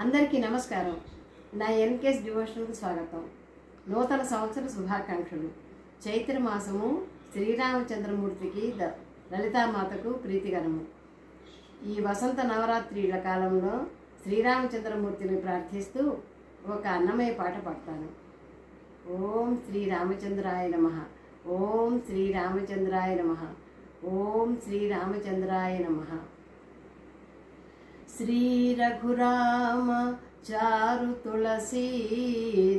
అందరికీ నమస్కారం. నా ఎన్కేఎస్ డివోషనల్కి స్వాగతం. నూతన సంవత్సర శుభాకాంక్షలు. చైత్ర మాసము శ్రీరామచంద్రమూర్తికి లలితామాతకు ప్రీతికరము. ఈ వసంత నవరాత్రిల కాలంలో శ్రీరామచంద్రమూర్తిని ప్రార్థిస్తూ ఒక అన్నమయ్య పాట పాడతాను. ఓం శ్రీరామచంద్రాయ నమః, ఓం శ్రీరామచంద్రాయ నమః, ఓం శ్రీరామచంద్రాయ నమః. శ్రీ రఘురామ చారు తులసీ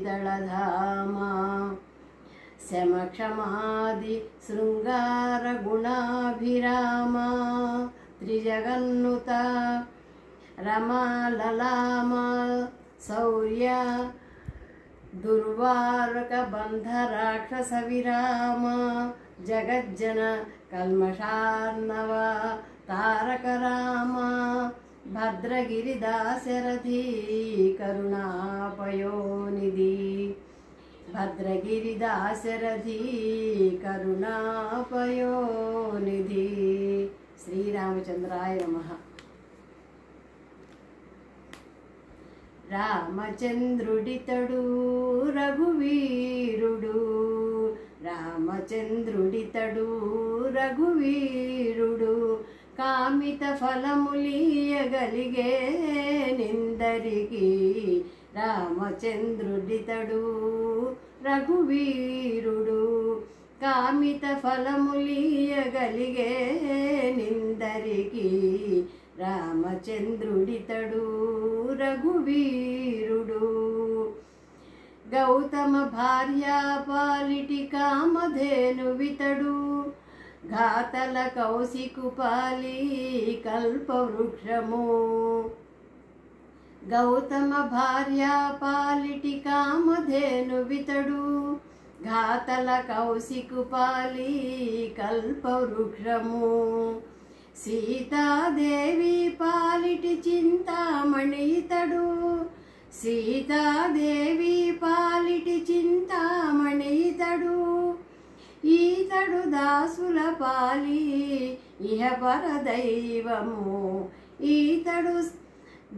దళధామ శమక్షమాది శృంగార గుణాభిరామ త్రిజగన్నుత రమాలలామ శౌర్య దుర్వారక బంధ రాక్షస విరామ జగజ్జన కల్మషార్ణవ తారక రామ భద్రగిరి దాశరథి కరుణాపయోనిధి భద్రగిరి దాశరథి కరుణాపయోనిధి. శ్రీరామచంద్రాయ నమః. రామచంద్రుడితడు రఘువీరుడు, రామచంద్రుడితడు రఘువీరుడు కామిత ఫలములీయగలిగే నిందరికి. రామచంద్రుడితడు రఘువీరుడు కామిత ఫలములీయగలిగే నిందరికి. రామచంద్రుడితడు రఘువీరుడు గౌతమ భార్యా పాలిటి కామధేనువితడు ఘాతల కౌశికుపాలి కల్పవృక్షము. గౌతమ భార్యా పాలిటి కామధేనువితడు ఘాతల కౌశికుపాలి కల్పవృక్షము. సీతాదేవి పాలిటి చింతామణి ఇతడు, సీతాదేవి పాలిటి చింతామణి ఇతడు. ఈతడు దాసుల పాలి ఇహపర దైవము, ఈతడు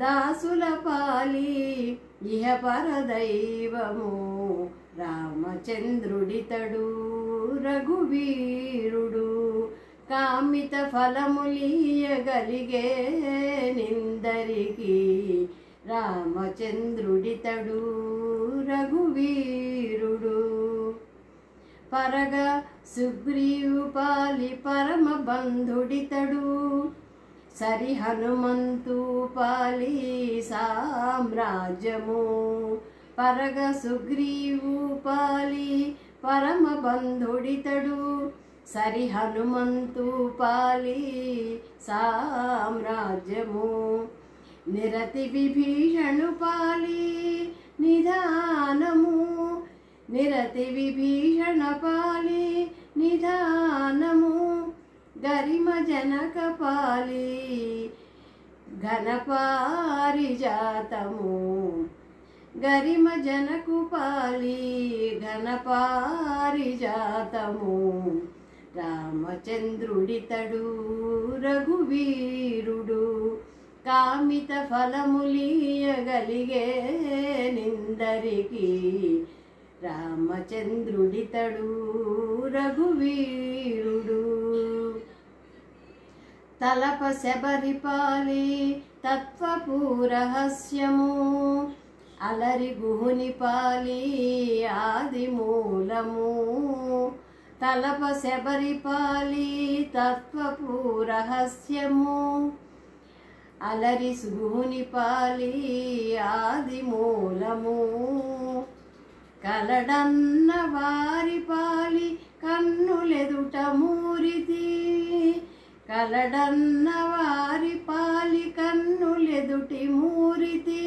దాసుల పాలి ఇహపర దైవము. రామచంద్రుడితడు రఘువీరుడు కామిత ఫలములీయగలిగే నిందరికి. రామచంద్రుడితడు రఘువీరుడు పరగ సుగ్రీవు పాలి పరమ బంధుడితడు సరి హనుమంతు పాలి సామ్రాజ్యము. పరగ సుగ్రీవు పాలి పరమ బంధుడితడు సరి హనుమంతు పాలి సామ్రాజ్యము. నిరతి విభీషణు పాలి నిధానము, నిరతి విభీషణ పాలి నిధానము. గరిమ జనక పాలి ఘనపారిజాతము, గరిమ జనకు పాలి ఘనపారిజాతము. రామచంద్రుడితడు రఘువీరుడు కామిత ఫలములీయగలిగే నిందరికి. రామచంద్రుడితడు రఘువీరుడు తలప శబరిపాలి తత్వపూరహస్యము అలరి గుహుని పాలి ఆదిమూలము. తలప శబరిపాలి తత్వపూరహస్యము అలరి గుహుని పాలి ఆదిమూలము. కలడన్న వారి పాలి కన్నులెదుట మూరితి, కలడన్న వారి పాలి కన్నులెదుటి మూరితి.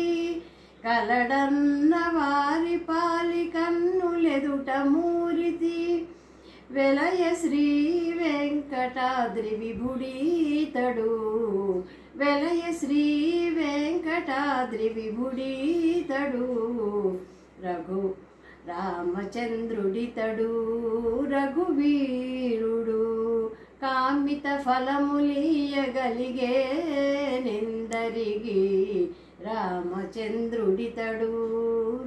కలడన్న వారి పాలి కన్నులెదుట మూరితి. వెలయ శ్రీ వెంకటాద్రి విభుడీతడు, వెలయ శ్రీ వెంకటాద్రి విభుడీతడు. రఘు రామచంద్రుడితడు రఘువీరుడు కామిత ఫలములీయగలిగే నిందరికి. రామ రామచంద్రుడితడు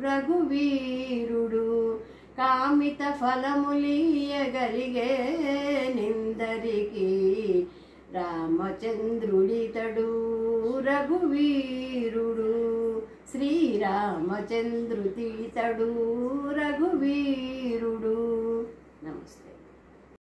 రఘువీరుడు కామిత ఫలములియగలిగే నిందరికి రామచంద్రుడితడు రఘువీరుడు శ్రీరామచంద్రుడితడు రఘువీరుడు. నమస్తే.